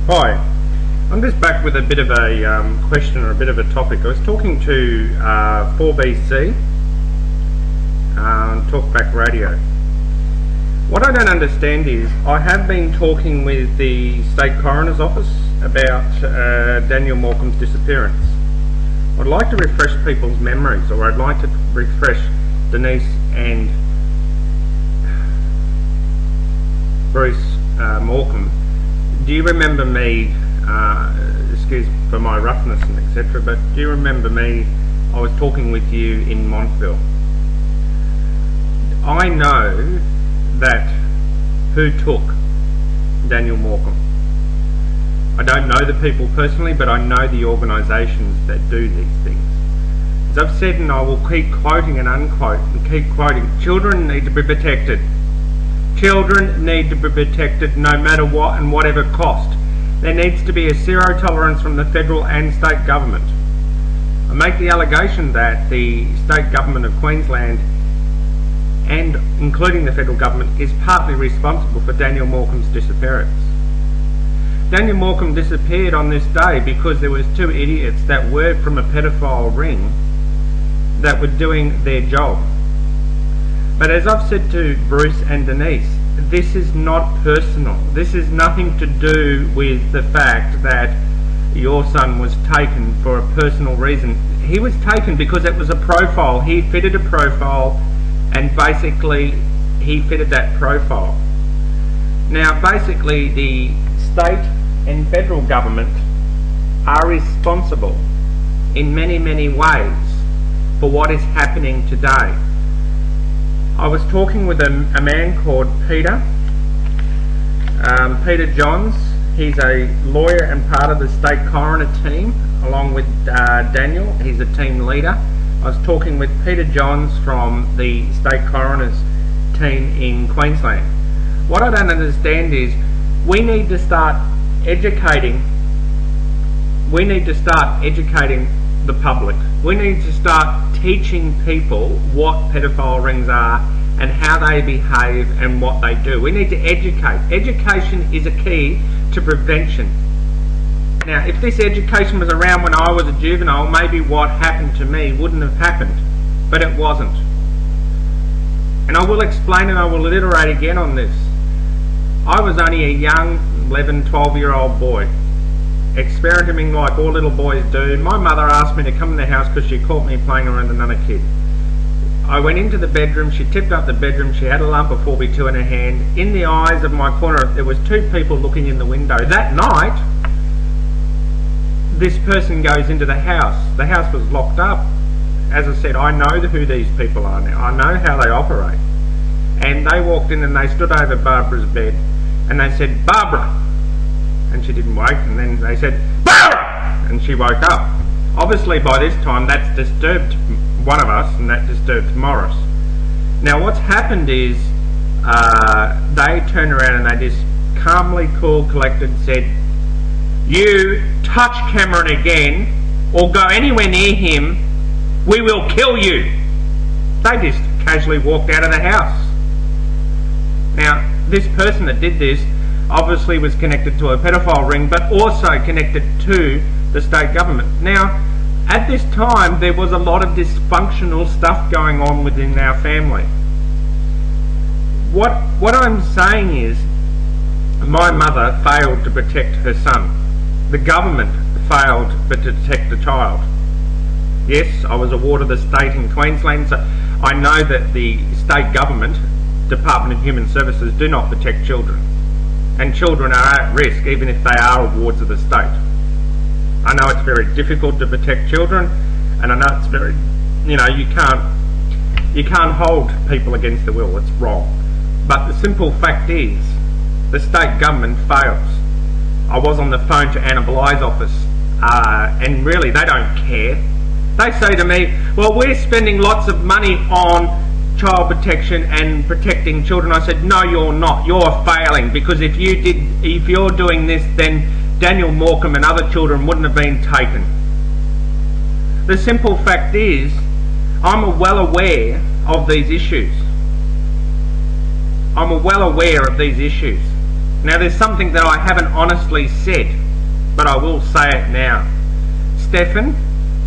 Hi, I'm just back with a bit of a question or a bit of a topic. I was talking to 4BC, Talkback Radio. What I don't understand is I have been talking with the State Coroner's Office about Daniel Morcombe's disappearance. I'd like to refresh people's memories, or I'd like to refresh Denise and Bruce Morcombe. Do you remember me, excuse for my roughness and etc., but do you remember me? I was talking with you in Montville. I know that who took Daniel Morcombe. I don't know the people personally, but I know the organisations that do these things. As I've said, and I will keep quoting and unquote and keep quoting, children need to be protected. Children need to be protected no matter what and whatever cost. There needs to be a zero tolerance from the federal and state government. I make the allegation that the state government of Queensland, and including the federal government, is partly responsible for Daniel Morcombe's disappearance. Daniel Morcombe disappeared on this day because there was two idiots that worked from a pedophile ring that were doing their job. But as I've said to Bruce and Denise, this is not personal. This is nothing to do with the fact that your son was taken for a personal reason. He was taken because it was a profile. He fitted a profile, and basically he fitted that profile. Now basically the state and federal government are responsible in many ways for what is happening today. I was talking with a man called Peter Johns. He's a lawyer and part of the state coroner team, along with Daniel. He's a team leader. I was talking with Peter Johns from the state coroner's team in Queensland. What I don't understand is we need to start educating. We need to start educating the public. We need to start teaching people what pedophile rings are and how they behave and what they do. We need to educate. Education is a key to prevention. Now, if this education was around when I was a juvenile, maybe what happened to me wouldn't have happened, but it wasn't. And I will explain and I will iterate again on this. I was only a young 11, 12-year-old boy, experimenting like all little boys do. My mother asked me to come in the house because she caught me playing around another kid. I went into the bedroom, she tipped up the bedroom, she had a lump of 4B2 in her hand. In the eyes of my corner, there was two people looking in the window. That night, this person goes into the house. The house was locked up. As I said, I know who these people are now. I know how they operate. And they walked in and they stood over Barbara's bed and they said, "Barbara!" And she didn't wake, and then they said, "Barbara!" And she woke up. Obviously by this time that's disturbed one of us, and that disturbed Morris. Now what's happened is they turned around and they just calmly, cool, collected said, "You touch Cameron again or go anywhere near him, we will kill you." They just casually walked out of the house. Now this person that did this obviously was connected to a pedophile ring, but also connected to the state government. Now, at this time, there was a lot of dysfunctional stuff going on within our family. What I'm saying is, my mother failed to protect her son. The government failed to protect the child. Yes, I was a ward of the state in Queensland, so I know that the state government, Department of Human Services, do not protect children. And children are at risk even if they are wards of the state. I know it's very difficult to protect children, and I know it's very, you can't hold people against their will. It's wrong. But the simple fact is, the state government fails. I was on the phone to Anna Bly's office, and really they don't care. They say to me, "Well, we're spending lots of money on child protection and protecting children." I said, "No, you're not. You're failing, because if you're doing this, then Daniel Morcombe and other children wouldn't have been taken." The simple fact is, I'm well aware of these issues. I'm well aware of these issues. Now there's something that I haven't honestly said, but I will say it now. Stefan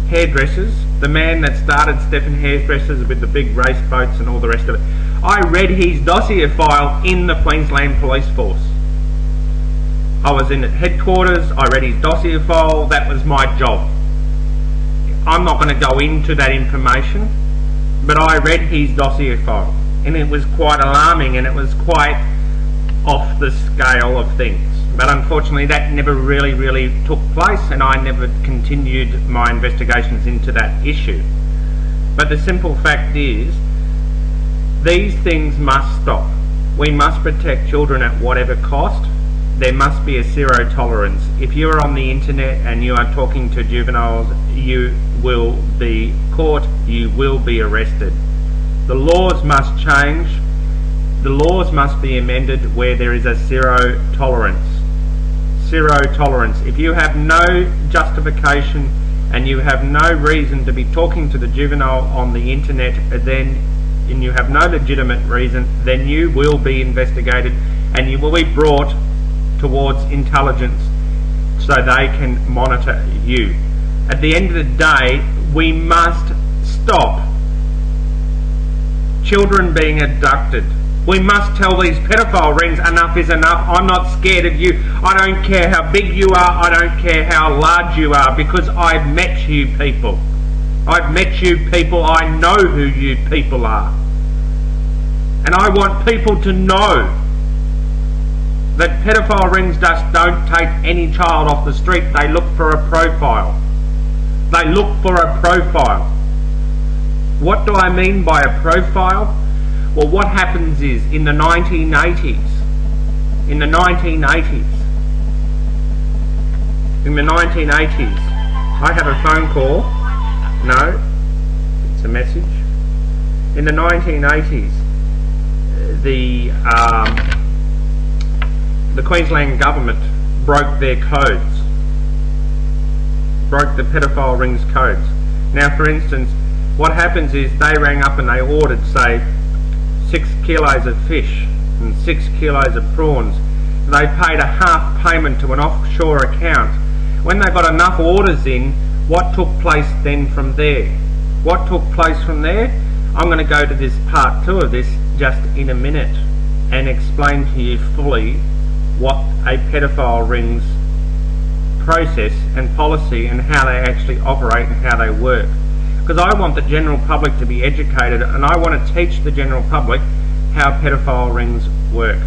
Hairdressers, the man that started Stefan Hairdressers with the big race boats and all the rest of it, I read his dossier file in the Queensland Police Force. I was in at headquarters, I read his dossier file, that was my job. I'm not going to go into that information, but I read his dossier file, and it was quite alarming, and it was quite off the scale of things. But unfortunately that never really took place, and I never continued my investigations into that issue. But the simple fact is, these things must stop. We must protect children at whatever cost. There must be a zero tolerance. If you are on the internet and you are talking to juveniles, you will be caught, you will be arrested. The laws must change. The laws must be amended where there is a zero tolerance. Zero tolerance. If you have no justification and you have no reason to be talking to the juvenile on the internet, and you have no legitimate reason, then you will be investigated and you will be brought towards intelligence so they can monitor you. At the end of the day, we must stop children being abducted. We must tell these pedophile rings enough is enough. I'm not scared of you. I don't care how big you are. I don't care how large you are, because I've met you people. I've met you people. I know who you people are. And I want people to know that pedophile rings just don't take any child off the street. They look for a profile. They look for a profile. What do I mean by a profile? Well, what happens is, in the 1980s, I have a phone call. No, it's a message. In the 1980s, the Queensland government broke their codes, broke the pedophile rings codes. Now, for instance, what happens is they rang up and they ordered, say, 6 kilos of fish and 6 kilos of prawns. They paid a half payment to an offshore account. When they got enough orders in, what took place then from there? What took place from there? I'm going to go to this part 2 of this just in a minute and explain to you fully what a pedophile rings process and policy and how they actually operate and how they work. Because I want the general public to be educated, and I want to teach the general public how pedophile rings work.